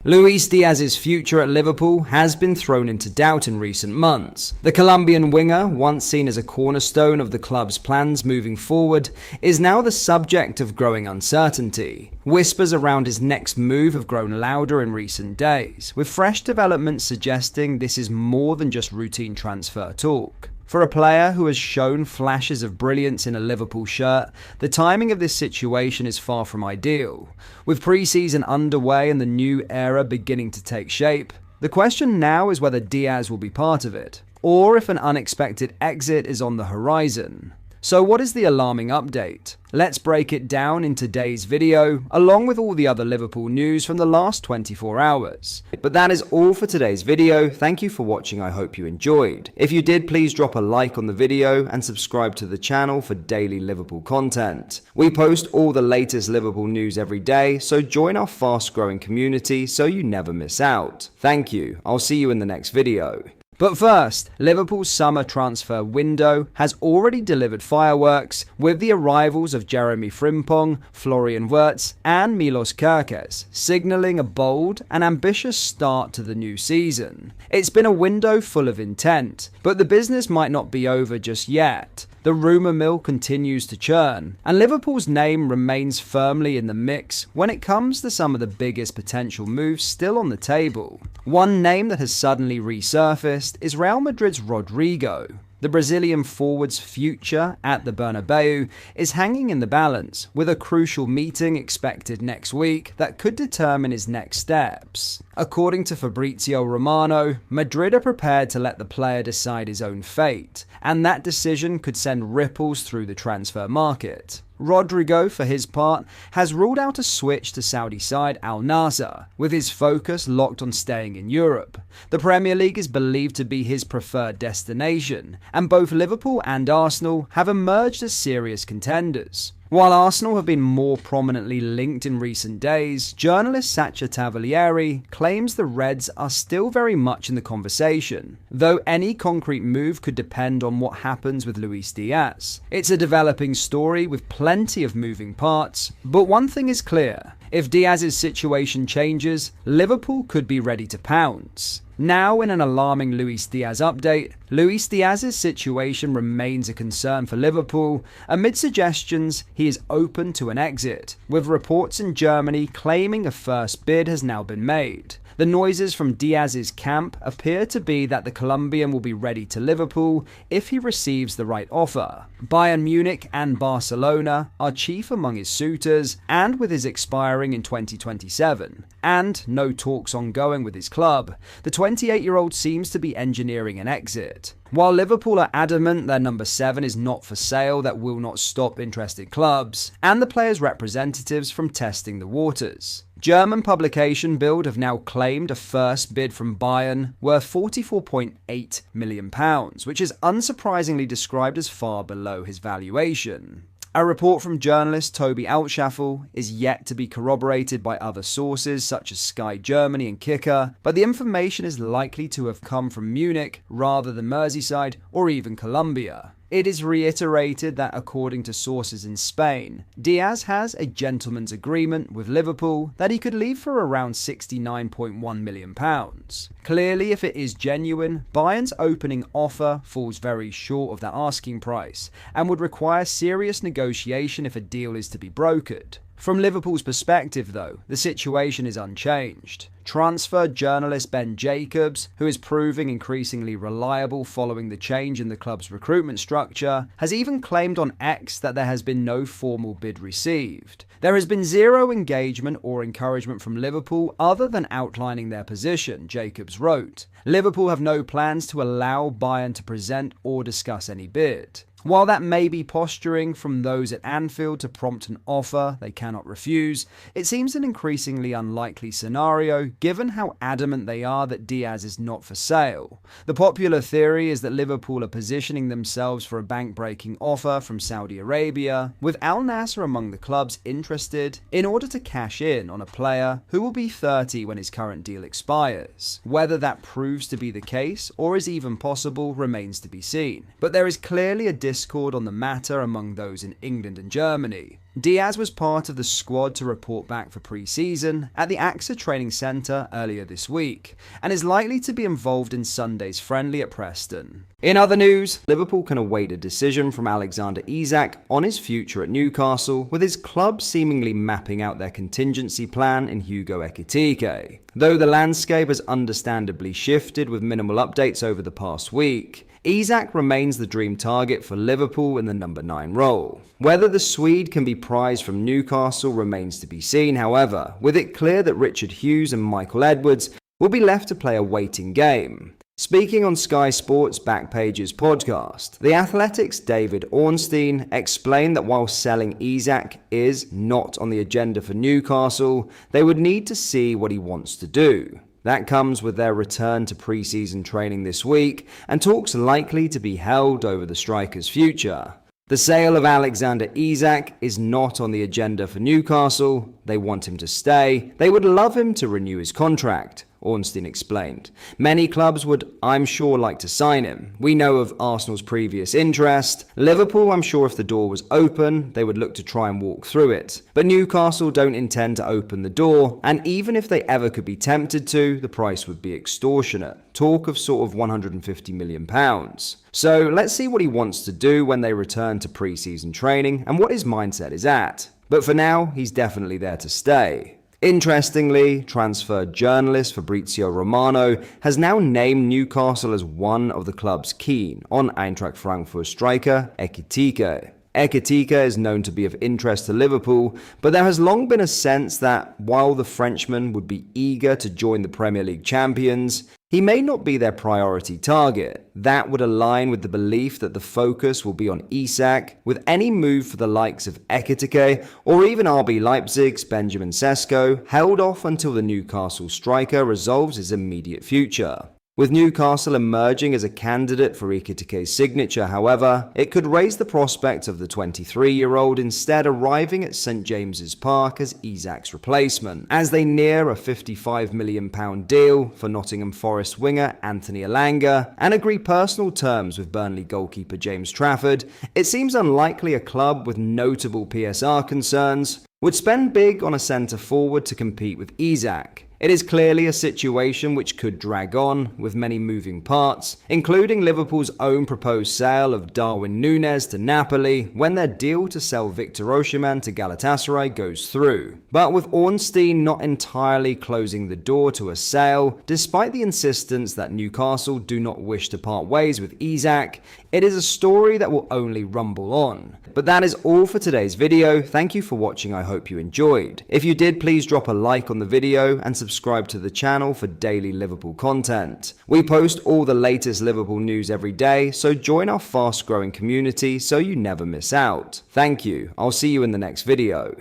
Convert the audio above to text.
Luis Diaz's future at Liverpool has been thrown into doubt in recent months. The Colombian winger, once seen as a cornerstone of the club's plans moving forward, is now the subject of growing uncertainty. Whispers around his next move have grown louder in recent days, with fresh developments suggesting this is more than just routine transfer talk. For a player who has shown flashes of brilliance in a Liverpool shirt, the timing of this situation is far from ideal. With pre-season underway and the new era beginning to take shape, the question now is whether Diaz will be part of it, or if an unexpected exit is on the horizon. So what is the alarming update? Let's break it down in today's video, along with all the other Liverpool news from the last 24 hours. But that is all for today's video. Thank you for watching. I hope you enjoyed. If you did, please drop a like on the video and subscribe to the channel for daily Liverpool content. We post all the latest Liverpool news every day, so join our fast-growing community so you never miss out. Thank you. I'll see you in the next video. But first, Liverpool's summer transfer window has already delivered fireworks with the arrivals of Jeremy Frimpong, Florian Wirtz and Milos Kerkez, signalling a bold and ambitious start to the new season. It's been a window full of intent, but the business might not be over just yet. The rumour mill continues to churn, and Liverpool's name remains firmly in the mix when it comes to some of the biggest potential moves still on the table. One name that has suddenly resurfaced is Real Madrid's Rodrigo. The Brazilian forward's future at the Bernabeu is hanging in the balance, with a crucial meeting expected next week that could determine his next steps. According to Fabrizio Romano, Madrid are prepared to let the player decide his own fate, and that decision could send ripples through the transfer market. Rodrigo, for his part, has ruled out a switch to Saudi side Al Nassr, with his focus locked on staying in Europe. The Premier League is believed to be his preferred destination, and both Liverpool and Arsenal have emerged as serious contenders. While Arsenal have been more prominently linked in recent days, journalist Sacha Tavalieri claims the Reds are still very much in the conversation, though any concrete move could depend on what happens with Luis Diaz. It's a developing story with plenty of moving parts, but one thing is clear: if Diaz's situation changes, Liverpool could be ready to pounce. Now, in an alarming Luis Diaz update, Luis Diaz's situation remains a concern for Liverpool amid suggestions he is open to an exit, with reports in Germany claiming a first bid has now been made. The noises from Diaz's camp appear to be that the Colombian will be ready to Liverpool if he receives the right offer. Bayern Munich and Barcelona are chief among his suitors, and with his expiring in 2027, and no talks ongoing with his club, the 28-year-old seems to be engineering an exit. While Liverpool are adamant their number 7 is not for sale, that will not stop interested clubs and the players' representatives from testing the waters. German publication Bild have now claimed a first bid from Bayern worth £44.8 million, which is unsurprisingly described as far below his valuation. A report from journalist Toby Altschaffel is yet to be corroborated by other sources such as Sky Germany and Kicker, but the information is likely to have come from Munich rather than Merseyside or even Colombia. It is reiterated that according to sources in Spain, Diaz has a gentleman's agreement with Liverpool that he could leave for around £69.1 million. Clearly, if it is genuine, Bayern's opening offer falls very short of that asking price and would require serious negotiation if a deal is to be brokered. From Liverpool's perspective, though, the situation is unchanged. Transfer journalist Ben Jacobs, who is proving increasingly reliable following the change in the club's recruitment structure, has even claimed on X that there has been no formal bid received. There has been zero engagement or encouragement from Liverpool other than outlining their position, Jacobs wrote. Liverpool have no plans to allow Bayern to present or discuss any bid. While that may be posturing from those at Anfield to prompt an offer they cannot refuse, it seems an increasingly unlikely scenario given how adamant they are that Diaz is not for sale. The popular theory is that Liverpool are positioning themselves for a bank-breaking offer from Saudi Arabia, with Al Nassr among the clubs interested, in order to cash in on a player who will be 30 when his current deal expires. Whether that proves to be the case or is even possible remains to be seen. But there is clearly a discord on the matter among those in England and Germany. Diaz was part of the squad to report back for pre-season at the AXA training centre earlier this week, and is likely to be involved in Sunday's friendly at Preston. In other news, Liverpool can await a decision from Alexander Isak on his future at Newcastle, with his club seemingly mapping out their contingency plan in Hugo Ekitike. Though the landscape has understandably shifted with minimal updates over the past week, Isak remains the dream target for Liverpool in the number 9 role. Whether the Swede can be prized from Newcastle remains to be seen, however, with it clear that Richard Hughes and Michael Edwards will be left to play a waiting game. Speaking on Sky Sports Backpages podcast, The Athletic's David Ornstein explained that while selling Isak is not on the agenda for Newcastle, they would need to see what he wants to do. That comes with their return to pre-season training this week, and talks likely to be held over the striker's future. The sale of Alexander Isak is not on the agenda for Newcastle. They want him to stay. They would love him to renew his contract, Ornstein explained. Many clubs would, I'm sure, like to sign him. We know of Arsenal's previous interest. Liverpool, I'm sure if the door was open, they would look to try and walk through it. But Newcastle don't intend to open the door, and even if they ever could be tempted to, the price would be extortionate. Talk of sort of £150 million. So let's see what he wants to do when they return to pre-season training and what his mindset is at. But for now, he's definitely there to stay. Interestingly, transfer journalist Fabrizio Romano has now named Newcastle as one of the clubs keen on Eintracht Frankfurt striker Ekitike. Ekitike is known to be of interest to Liverpool, but there has long been a sense that while the Frenchman would be eager to join the Premier League champions, he may not be their priority target. That would align with the belief that the focus will be on Isak, with any move for the likes of Ekitike or even RB Leipzig's Benjamin Sesko held off until the Newcastle striker resolves his immediate future. With Newcastle emerging as a candidate for Ekitike's signature, however, it could raise the prospect of the 23-year-old instead arriving at St James's Park as Isak's replacement. As they near a £55 million deal for Nottingham Forest winger Anthony Elanga and agree personal terms with Burnley goalkeeper James Trafford, it seems unlikely a club with notable PSR concerns would spend big on a centre-forward to compete with Isak. It is clearly a situation which could drag on, with many moving parts, including Liverpool's own proposed sale of Darwin Núñez to Napoli when their deal to sell Victor Osimhen to Galatasaray goes through. But with Ornstein not entirely closing the door to a sale, despite the insistence that Newcastle do not wish to part ways with Isak, it is a story that will only rumble on. But that is all for today's video. Thank you for watching. I hope you enjoyed. If you did, please drop a like on the video and subscribe to the channel for daily Liverpool content. We post all the latest Liverpool news every day, so join our fast growing community so you never miss out. Thank you. I'll see you in the next video.